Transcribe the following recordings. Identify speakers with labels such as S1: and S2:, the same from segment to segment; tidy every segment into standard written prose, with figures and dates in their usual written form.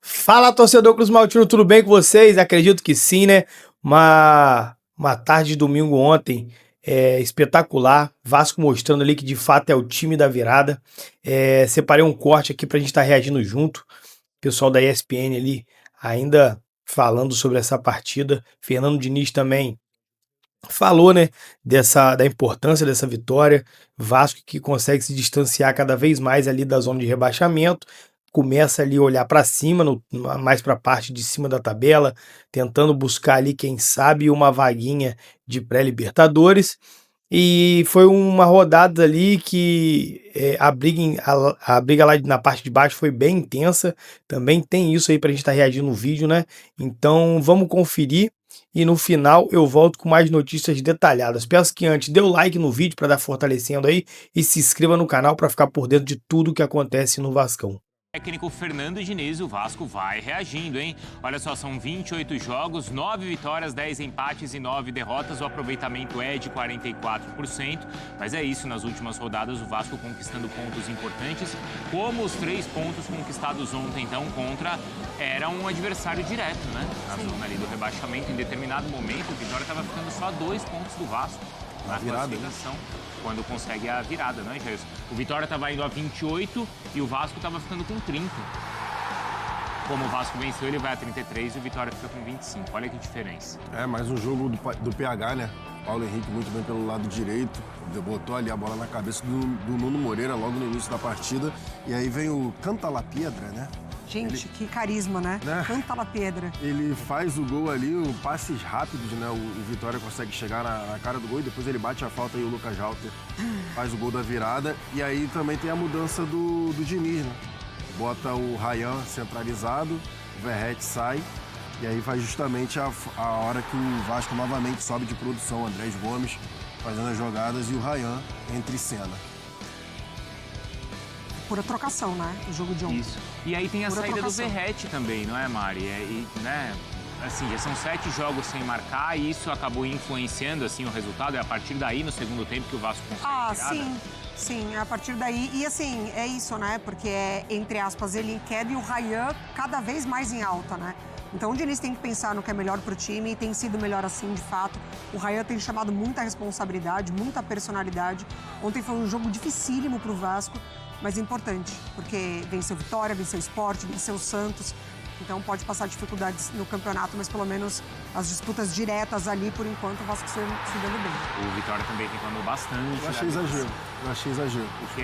S1: Fala, torcedor Cruz Maltino, tudo bem com vocês? Acredito que sim, né? Uma tarde de domingo ontem espetacular. Vasco mostrando ali que de fato é o time da virada. Separei um corte aqui pra gente estar reagindo junto. O pessoal da ESPN ali ainda falando sobre essa partida. Fernando Diniz também falou, né, da importância dessa vitória. Vasco que consegue se distanciar cada vez mais ali da zona de rebaixamento, começa ali a olhar para cima, mais para a parte de cima da tabela, tentando buscar ali, quem sabe, uma vaguinha de pré-Libertadores. E foi uma rodada ali que a briga lá na parte de baixo foi bem intensa. Também tem isso aí pra gente estar reagindo no vídeo, né? Então vamos conferir e no final eu volto com mais notícias detalhadas. Peço que antes dê o like no vídeo para dar fortalecendo aí e se inscreva no canal para ficar por dentro de tudo que acontece no Vascão.
S2: Técnico Fernando Diniz, o Vasco vai reagindo, hein? Olha só, são 28 jogos, 9 vitórias, 10 empates e 9 derrotas. O aproveitamento é de 44%. Mas é isso, nas últimas rodadas o Vasco conquistando pontos importantes, como os 3 pontos conquistados ontem, então, era um adversário direto, né? Na zona ali do rebaixamento, em determinado momento, o Vitória estava ficando só 2 pontos do Vasco na classificação. Quando consegue a virada, né, Jailson? O Vitória estava indo a 28 e o Vasco estava ficando com 30. Como o Vasco venceu, ele vai a 33 e o Vitória fica com 25. Olha que diferença.
S3: Mais um jogo do PH, né? Paulo Henrique muito bem pelo lado direito, botou ali a bola na cabeça do Nuno Moreira logo no início da partida. E aí vem o Canta la Piedra, né?
S4: Gente, que carisma, né? Canta la Piedra.
S3: Ele faz o gol ali, passes rápidos, né? O Vitória consegue chegar na cara do gol e depois ele bate a falta e o Lucas Jalter faz o gol da virada. E aí também tem a mudança do Diniz, né? Bota o Ryan centralizado, o Verratti sai e aí faz justamente a hora que o Vasco novamente sobe de produção. Andrés Gomes fazendo as jogadas e o Ryan entra em cena.
S4: Pura trocação, né? O jogo de ontem.
S2: Isso. E aí tem a saída
S4: trocação.
S2: do Verratti também, não é, Mari? Né? Assim, já são 7 jogos sem marcar e isso acabou influenciando assim, o resultado. É a partir daí, no segundo tempo, que o Vasco consegue
S4: Sim, a partir daí. E assim, é isso, né? Porque entre aspas, ele em queda e o Ryan cada vez mais em alta, né? Então o Diniz tem que pensar no que é melhor pro time e tem sido melhor assim, de fato. O Ryan tem chamado muita responsabilidade, muita personalidade. Ontem foi um jogo dificílimo pro Vasco, mas importante, porque venceu Vitória, venceu o Sport, venceu o Santos. Então pode passar dificuldades no campeonato, mas pelo menos as disputas diretas ali, por enquanto, o Vasco se dando bem.
S2: O Vitória também reclamou bastante.
S3: Eu achei exagero. A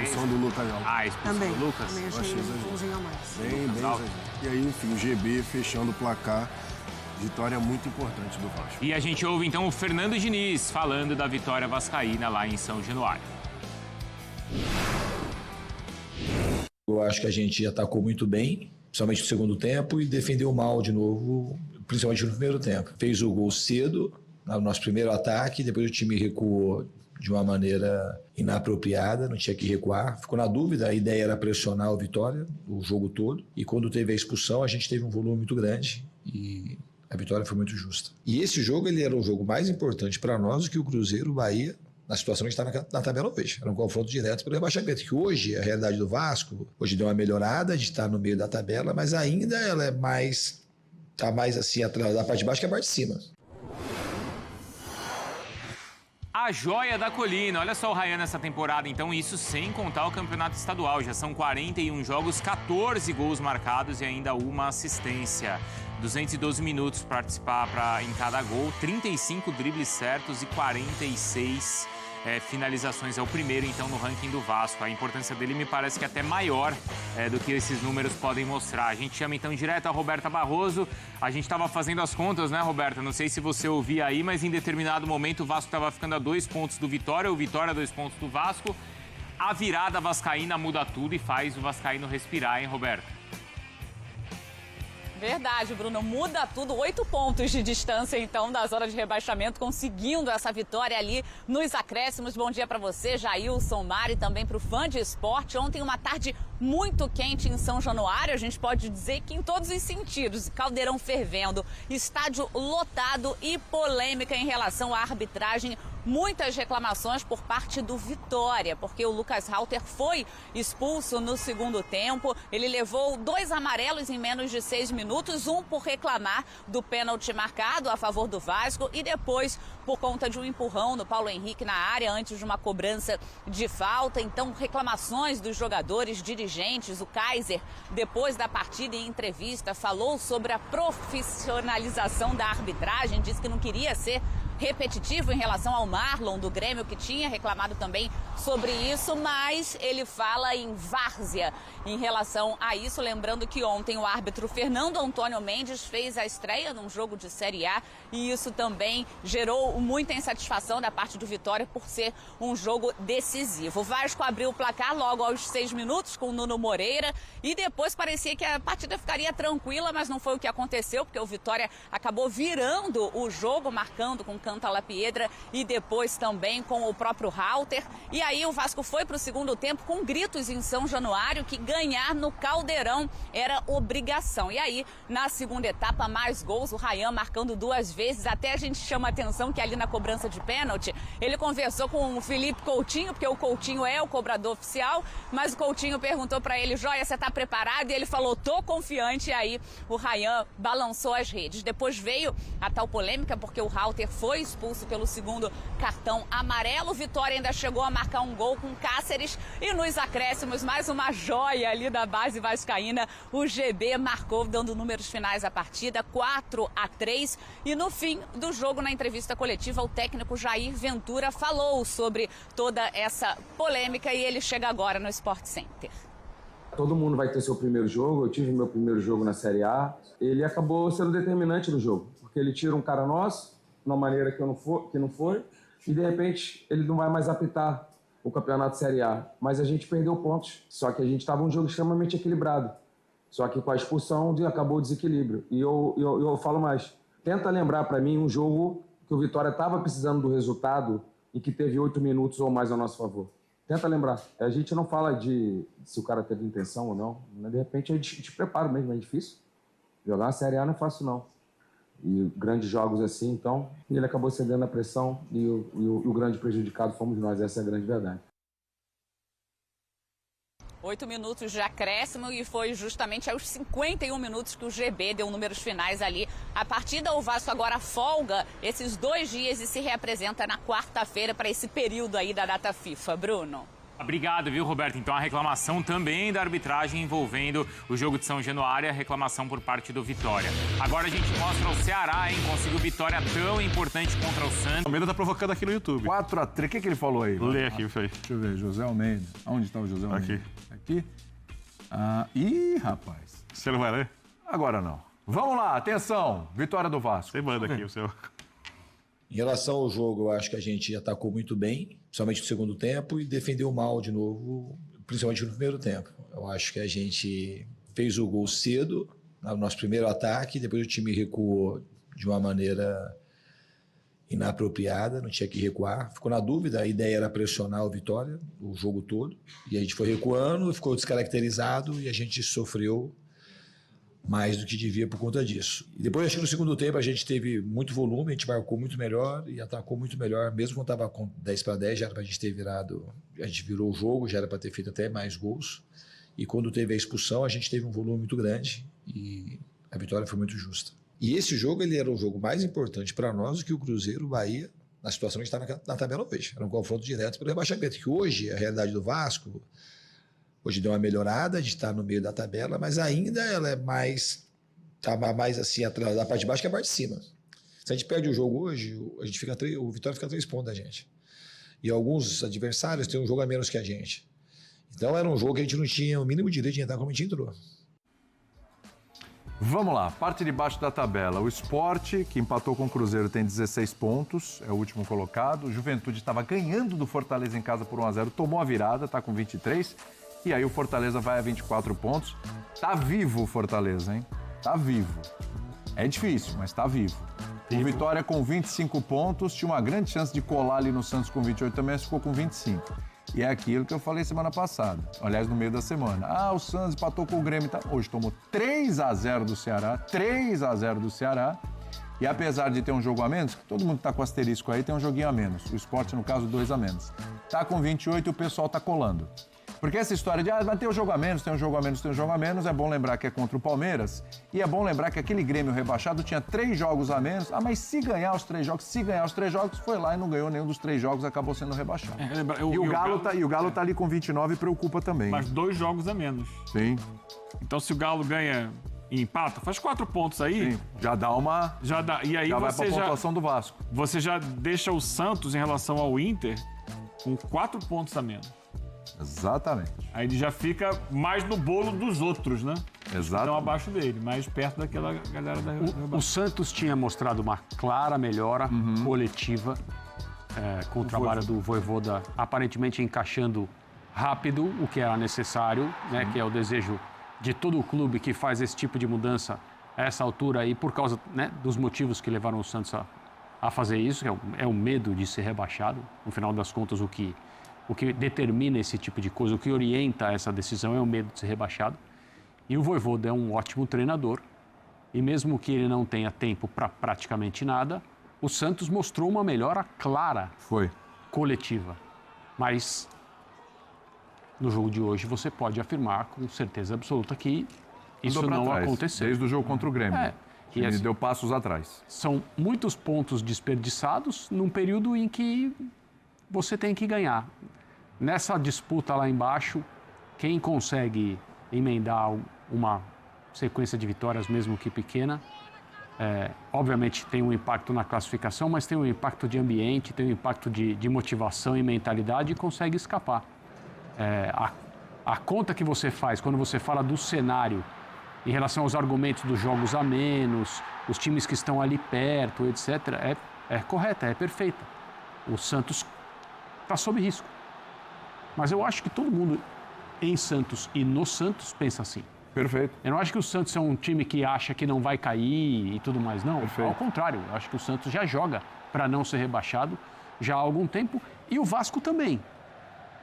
S3: expulsão do Lucas Jalter.
S2: A expulsão do Lucas?
S4: Também achei um pouquinho a mais.
S3: Bem exagero. E aí, enfim, o GB fechando o placar. Vitória muito importante do Vasco.
S2: E a gente ouve então o Fernando Diniz falando da vitória vascaína lá em São Januário.
S5: Eu acho que a gente atacou muito bem, principalmente no segundo tempo, e defendeu mal de novo, principalmente no primeiro tempo. Fez o gol cedo, no nosso primeiro ataque, depois o time recuou de uma maneira inapropriada, não tinha que recuar. Ficou na dúvida, a ideia era pressionar o Vitória o jogo todo, e quando teve a expulsão, a gente teve um volume muito grande e a vitória foi muito justa. E esse jogo ele era o jogo mais importante para nós do que o Cruzeiro, o Bahia, na situação que está na tabela hoje. Era um confronto direto pelo rebaixamento, que hoje, a realidade do Vasco, hoje deu uma melhorada de estar no meio da tabela, mas ainda ela é está mais assim, atrás da parte de baixo que a parte de cima.
S2: A joia da colina, olha só o Ryan nessa temporada, então isso sem contar o campeonato estadual, já são 41 jogos, 14 gols marcados e ainda uma assistência. 212 minutos para participar em cada gol, 35 dribles certos e 46 finalizações. É o primeiro, então, no ranking do Vasco. A importância dele me parece que é até maior do que esses números podem mostrar. A gente chama, então, direto a Roberta Barroso. A gente estava fazendo as contas, né, Roberta? Não sei se você ouvia aí, mas em determinado momento o Vasco estava ficando a 2 pontos do Vitória, o Vitória a 2 pontos do Vasco. A virada vascaína muda tudo e faz o vascaíno respirar, hein, Roberta?
S6: Verdade, Bruno. Muda tudo. 8 pontos de distância, então, da zona de rebaixamento, conseguindo essa vitória ali nos acréscimos. Bom dia para você, Jailson, Mari, também para o fã de esporte. Ontem, uma tarde muito quente em São Januário, a gente pode dizer que em todos os sentidos. Caldeirão fervendo, estádio lotado e polêmica em relação à arbitragem. Muitas reclamações por parte do Vitória, porque o Lucas Halter foi expulso no segundo tempo. Ele levou 2 amarelos em menos de 6 minutos, um por reclamar do pênalti marcado a favor do Vasco e depois por conta de um empurrão no Paulo Henrique na área antes de uma cobrança de falta. Então, reclamações dos jogadores, dirigentes. O Kaiser, depois da partida em entrevista, falou sobre a profissionalização da arbitragem, disse que não queria ser repetitivo em relação ao Marlon do Grêmio, que tinha reclamado também sobre isso, mas ele fala em várzea em relação a isso, lembrando que ontem o árbitro Fernando Antônio Mendes fez a estreia num jogo de Série A e isso também gerou muita insatisfação da parte do Vitória por ser um jogo decisivo. O Vasco abriu o placar logo aos 6 minutos com o Nuno Moreira e depois parecia que a partida ficaria tranquila, mas não foi o que aconteceu, porque o Vitória acabou virando o jogo, marcando com Canta La Piedra e depois também com o próprio Halter. E aí o Vasco foi para o segundo tempo com gritos em São Januário que ganhar no Caldeirão era obrigação. E aí, na segunda etapa, mais gols, o Ryan marcando 2 vezes. Até a gente chama a atenção que ali na cobrança de pênalti, ele conversou com o Felipe Coutinho, porque o Coutinho é o cobrador oficial, mas o Coutinho perguntou para ele: Joia, você tá preparado? E ele falou: tô confiante. E aí o Ryan balançou as redes. Depois veio a tal polêmica, porque o Halter foi expulso pelo segundo cartão amarelo. Vitória ainda chegou a marcar um gol com Cáceres e nos acréscimos, mais uma joia ali da base vascaína. O GB marcou, dando números finais à partida, 4-3. E no fim do jogo, na entrevista coletiva, o técnico Jair Ventura falou sobre toda essa polêmica e ele chega agora no Sport Center.
S7: Todo mundo vai ter seu primeiro jogo. Eu tive meu primeiro jogo na Série A. Ele acabou sendo determinante no jogo, porque ele tira um cara nosso de uma maneira que não foi, e de repente ele não vai mais apitar o campeonato Série A. Mas a gente perdeu pontos, só que a gente estava um jogo extremamente equilibrado. Só que com a expulsão acabou o desequilíbrio. E eu falo mais, tenta lembrar para mim um jogo que o Vitória estava precisando do resultado e que teve 8 minutos ou mais a nosso favor. Tenta lembrar. A gente não fala de se o cara teve intenção ou não. De repente a gente prepara mesmo, é difícil. Jogar uma Série A não é fácil não. E grandes jogos assim, então, ele acabou cedendo a pressão e o grande prejudicado fomos nós, essa é a grande verdade.
S6: 8 minutos de acréscimo e foi justamente aos 51 minutos que o GB deu números finais ali. A partida, o Vasco agora folga esses 2 dias e se reapresenta na quarta-feira para esse período aí da data FIFA. Bruno.
S2: Obrigado, viu, Roberto? Então, a reclamação também da arbitragem envolvendo o jogo de São Januário, a reclamação por parte do Vitória. Agora a gente mostra o Ceará, hein? Conseguiu vitória tão importante contra o Santos.
S8: O Almeida tá provocando aqui no YouTube.
S3: 4-3. O que ele falou aí?
S8: Lê aqui, Fê.
S3: Deixa eu ver. José Almeida. Onde está o José Almeida?
S8: Aqui.
S3: Ih, rapaz.
S8: Você não vai ler?
S3: Agora não. Vamos lá, atenção. Vitória do Vasco.
S8: Você manda aqui o seu.
S5: Em relação ao jogo, eu acho que a gente atacou muito bem, principalmente no segundo tempo, e defendeu mal de novo, principalmente no primeiro tempo. Eu acho que a gente fez o gol cedo, no nosso primeiro ataque, depois o time recuou de uma maneira inapropriada, não tinha que recuar. Ficou na dúvida, a ideia era pressionar o Vitória o jogo todo, e a gente foi recuando, ficou descaracterizado e a gente sofreu mais do que devia por conta disso. E depois, acho que no segundo tempo, a gente teve muito volume, a gente marcou muito melhor e atacou muito melhor, mesmo quando estava com 10-10, já era para a gente ter virado, a gente virou o jogo, já era para ter feito até mais gols. E quando teve a expulsão, a gente teve um volume muito grande e a vitória foi muito justa. E esse jogo, ele era o jogo mais importante para nós do que o Cruzeiro, o Bahia, na situação que a gente está na tabela hoje. Era um confronto direto pelo rebaixamento, que hoje, a realidade do Vasco, hoje deu uma melhorada, a gente está no meio da tabela, mas ainda ela é mais, tá mais assim, atrás da parte de baixo que a parte de cima. Se a gente perde o jogo hoje, o Vitória fica 3 pontos da gente. E alguns adversários têm um jogo a menos que a gente. Então era um jogo que a gente não tinha o mínimo direito de entrar como a gente entrou.
S3: Vamos lá, parte de baixo da tabela. O Sport, que empatou com o Cruzeiro, tem 16 pontos, é o último colocado. O Juventude estava ganhando do Fortaleza em casa por 1-0, tomou a virada, está com 23. E aí o Fortaleza vai a 24 pontos. Tá vivo o Fortaleza, hein? Tá vivo. É difícil, mas tá vivo. O Vitória com 25 pontos, tinha uma grande chance de colar ali no Santos com 28 também, mas ficou com 25.
S9: E é aquilo que eu falei semana passada, aliás, no meio da semana. O Santos empatou com o Grêmio, tá? Hoje tomou 3-0 do Ceará, 3-0 do Ceará. E apesar de ter um jogo a menos, todo mundo que tá com asterisco aí tem um joguinho a menos. O Sport, no caso, 2 a menos. Tá com 28 e o pessoal tá colando. Porque essa história de, mas tem um jogo a menos, tem um jogo a menos, tem um jogo a menos, é bom lembrar que é contra o Palmeiras. E é bom lembrar que aquele Grêmio rebaixado tinha 3 jogos a menos. Mas se ganhar os 3 jogos, foi lá e não ganhou nenhum dos 3 jogos, acabou sendo rebaixado. E o Galo tá ali com 29 e preocupa também.
S10: Mas 2 jogos a menos.
S9: Sim.
S10: Então se o Galo ganha e empata, faz 4 pontos aí.
S9: Sim, já dá uma...
S10: Já dá. E aí
S9: já vai pra pontuação do Vasco.
S10: Você já deixa o Santos em relação ao Inter com 4 pontos a menos.
S9: Exatamente.
S10: Aí ele já fica mais no bolo dos outros, né?
S9: Exato.
S10: Então abaixo dele, mais perto daquela galera da
S11: O Santos tinha mostrado uma clara melhora coletiva com o trabalho do Vojvoda, aparentemente encaixando rápido o que era necessário, né? Que é o desejo de todo o clube que faz esse tipo de mudança a essa altura aí, por causa, né, dos motivos que levaram o Santos a fazer isso, que é o medo de ser rebaixado. No final das contas, o que determina esse tipo de coisa, o que orienta essa decisão é o medo de ser rebaixado. E o Vojvoda é um ótimo treinador. E mesmo que ele não tenha tempo para praticamente nada, o Santos mostrou uma melhora clara.
S9: Foi.
S11: Coletiva. Mas no jogo de hoje você pode afirmar com certeza absoluta que isso não aconteceu.
S9: Desde o jogo contra o Grêmio.
S11: E assim,
S9: deu passos atrás.
S11: São muitos pontos desperdiçados num período em que você tem que ganhar. Nessa disputa lá embaixo, quem consegue emendar uma sequência de vitórias, mesmo que pequena, obviamente tem um impacto na classificação, mas tem um impacto de ambiente, tem um impacto de motivação e mentalidade e consegue escapar. A conta que você faz quando você fala do cenário em relação aos argumentos dos jogos a menos, os times que estão ali perto, etc., é correta, é perfeita. O Santos está sob risco. Mas eu acho que todo mundo em Santos e no Santos pensa assim.
S9: Perfeito.
S11: Eu não acho que o Santos é um time que acha que não vai cair e tudo mais, não. Perfeito. Ao contrário, eu acho que o Santos já joga para não ser rebaixado já há algum tempo. E o Vasco também.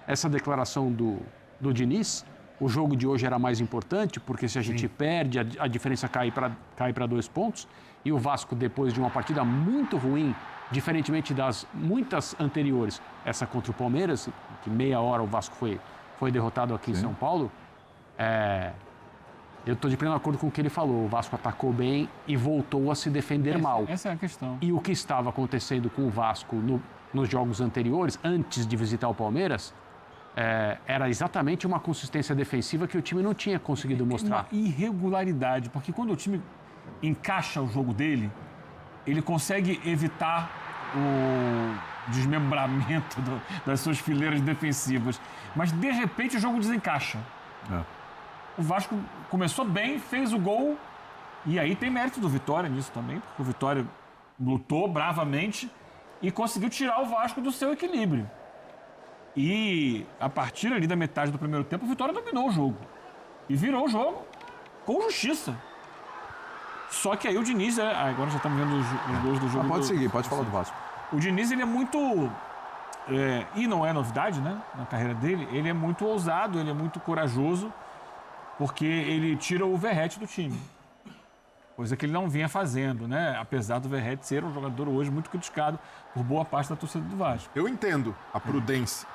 S11: Essa declaração do Diniz, o jogo de hoje era mais importante, porque se a gente perde, a diferença cai para 2 pontos. E o Vasco, depois de uma partida muito ruim, diferentemente das muitas anteriores, essa contra o Palmeiras, que meia hora o Vasco foi derrotado aqui em São Paulo, eu estou de pleno acordo com o que ele falou. O Vasco atacou bem e voltou a se defender mal.
S10: Essa é a questão.
S11: E o que estava acontecendo com o Vasco nos jogos anteriores, antes de visitar o Palmeiras, era exatamente uma consistência defensiva que o time não tinha conseguido mostrar.
S10: Uma irregularidade, porque quando o time encaixa o jogo dele, ele consegue evitar o desmembramento das suas fileiras defensivas. Mas, de repente, o jogo desencaixa. O Vasco começou bem, fez o gol, e aí tem mérito do Vitória nisso também, porque o Vitória lutou bravamente e conseguiu tirar o Vasco do seu equilíbrio. E, a partir ali da metade do primeiro tempo, o Vitória dominou o jogo. E virou o jogo com justiça. Só que aí o Diniz, agora já estamos vendo os gols do jogo.
S9: Pode seguir, pode falar do Vasco.
S10: O Diniz, ele é muito, e não é novidade, né, na carreira dele, ele é muito ousado, ele é muito corajoso, porque ele tira o Verratti do time. Coisa que ele não vinha fazendo, né, apesar do Verratti ser um jogador hoje muito criticado por boa parte da torcida do Vasco.
S12: Eu entendo a prudência.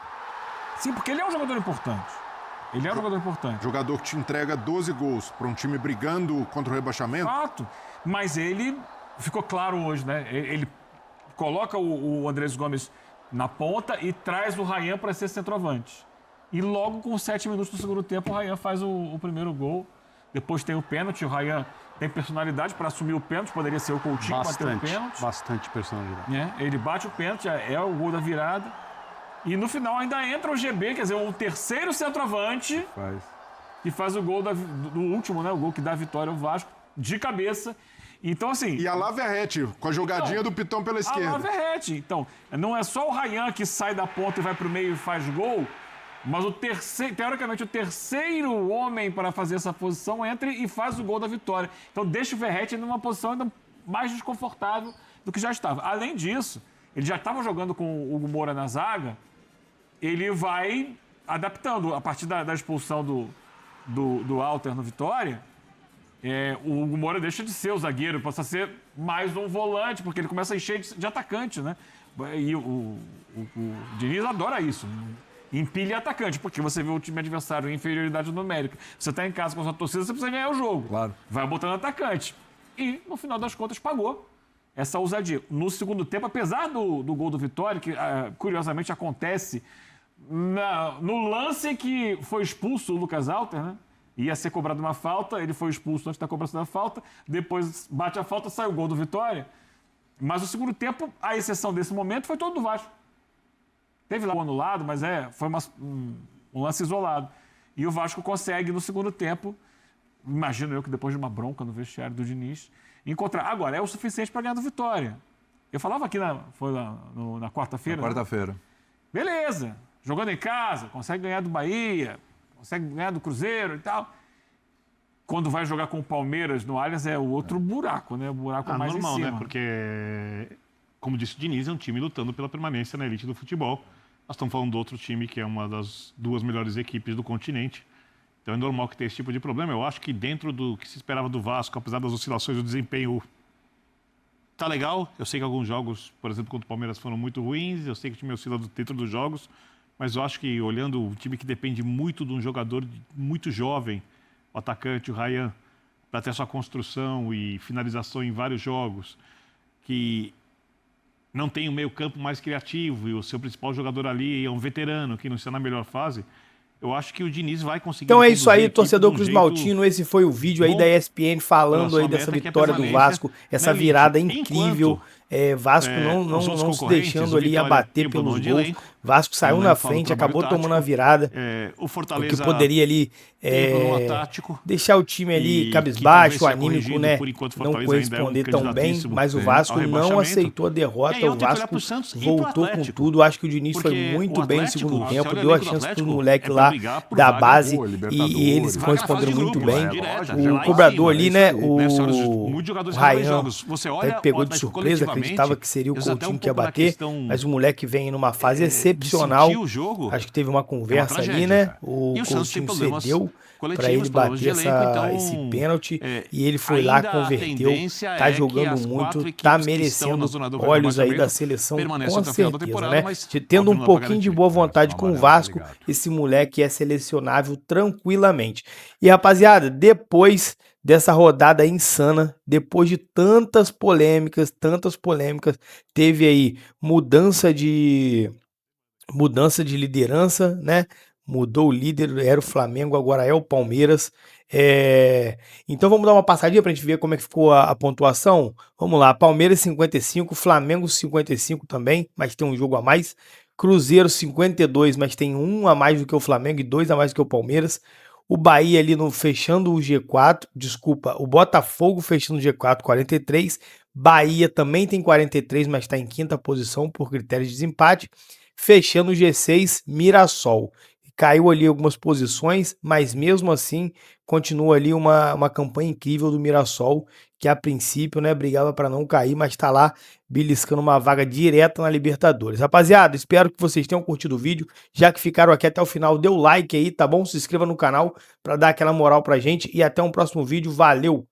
S10: Sim, porque ele é um jogador importante. Ele é um jogador importante.
S12: Jogador que te entrega 12 gols para um time brigando contra o rebaixamento.
S10: Fato. Mas ele, ficou claro hoje, né? Ele coloca o Andrés Gomes na ponta e traz o Ryan para ser centroavante. E logo com 7 minutos do segundo tempo, o Ryan faz o primeiro gol. Depois tem o pênalti. O Ryan tem personalidade para assumir o pênalti. Poderia ser o Coutinho bater o pênalti.
S11: Bastante personalidade.
S10: Ele bate o pênalti, é o gol da virada. E no final ainda entra o GB, quer dizer, o terceiro centroavante, que faz o gol do último, né? O gol que dá a vitória ao Vasco, de cabeça. Então, assim...
S12: E a lá Verratti, com a jogadinha do Pitão pela esquerda.
S10: A lá Verratti. Então, não é só o Ryan que sai da ponta e vai pro meio e faz gol, mas teoricamente o terceiro homem para fazer essa posição entra e faz o gol da vitória. Então, deixa o Verratti numa posição ainda mais desconfortável do que já estava. Além disso, ele já estava jogando com o Hugo Moura na zaga, ele vai adaptando. A partir da expulsão do Alter no Vitória, o Hugo Moura deixa de ser o zagueiro, passa a ser mais um volante, porque ele começa a encher de atacante, né? E o Diniz adora isso. Empilha atacante, porque você vê o time adversário em inferioridade numérica. Você está em casa com a sua torcida, você precisa ganhar o jogo.
S9: Claro.
S10: Vai botando atacante. E, no final das contas, pagou essa ousadia. No segundo tempo, apesar do gol do Vitória, que curiosamente acontece no lance que foi expulso o Lucas Alter, né? Ia ser cobrado uma falta, ele foi expulso antes da cobrança da falta, depois bate a falta, sai o gol do Vitória. Mas o segundo tempo, a exceção desse momento, foi todo do Vasco. Teve lá um anulado, mas foi um lance isolado. E o Vasco consegue, no segundo tempo, imagino eu que depois de uma bronca no vestiário do Diniz, encontrar. Agora, é o suficiente para ganhar do Vitória. Eu falava aqui na quarta-feira.
S9: Na quarta-feira.
S10: Né? Beleza. Jogando em casa, consegue ganhar do Bahia, consegue ganhar do Cruzeiro e tal. Quando vai jogar com o Palmeiras no Allianz é o outro buraco, né? O buraco mais
S8: normal,
S10: em cima.
S8: Né? Porque, como disse o Diniz, é um time lutando pela permanência na elite do futebol. Nós estamos falando do outro time, que é uma das 2 melhores equipes do continente. Então é normal que tenha esse tipo de problema. Eu acho que dentro do que se esperava do Vasco, apesar das oscilações do desempenho, tá legal. Eu sei que alguns jogos, por exemplo, contra o Palmeiras foram muito ruins. Eu sei que o time oscila dentro dos jogos. Mas eu acho que, olhando o time que depende muito de um jogador muito jovem, o atacante, o Ryan, para ter sua construção e finalização em vários jogos, que não tem um meio-campo mais criativo e o seu principal jogador ali é um veterano que não está na melhor fase, eu acho que o Diniz vai conseguir...
S1: Então é isso aí, torcedor Cruz Maltino. Esse foi o vídeo aí da ESPN falando aí dessa vitória do Vasco, essa virada incrível. Vasco não se deixando ali abater pelos gols. Vasco saiu na frente, acabou tomando a virada.
S8: O Fortaleza,
S1: o que poderia ali deixar o time ali cabisbaixo, anímico, né? Não corresponder tão bem, mas o Vasco não aceitou a derrota. O Vasco voltou com tudo. Acho que o Diniz foi muito bem no segundo tempo, deu a chance para os moleques lá da base e eles corresponderam muito bem. O cobrador ali, né? O Ryan pegou de surpresa, acreditava que seria o Coutinho que ia bater, mas o moleque vem numa fase excepcional. Acho que teve uma conversa ali, né? O Coutinho cedeu para ele bater esse pênalti e ele foi lá, converteu, tá jogando muito, tá merecendo olhos aí da seleção, com certeza, né? Tendo um pouquinho de boa vontade com o Vasco, esse moleque é selecionável tranquilamente. E rapaziada, depois dessa rodada insana, depois de tantas polêmicas, teve aí mudança de liderança, né? Mudou o líder, era o Flamengo, agora é o Palmeiras. Então vamos dar uma passadinha pra gente ver como é que ficou a pontuação. Vamos lá, Palmeiras 55, Flamengo 55 também, mas tem um jogo a mais. Cruzeiro 52, mas tem um a mais do que o Flamengo e 2 a mais do que o Palmeiras. O Bahia ali fechando o G4, o Botafogo fechando o G4, 43. Bahia também tem 43, mas está em 5ª posição por critério de desempate. Fechando o G6, Mirassol. Caiu ali algumas posições, mas mesmo assim continua ali uma campanha incrível do Mirassol, que a princípio, né, brigava para não cair, mas está lá beliscando uma vaga direta na Libertadores. Rapaziada, espero que vocês tenham curtido o vídeo, já que ficaram aqui até o final, dê o like aí, tá bom? Se inscreva no canal para dar aquela moral pra gente e até um próximo vídeo, valeu!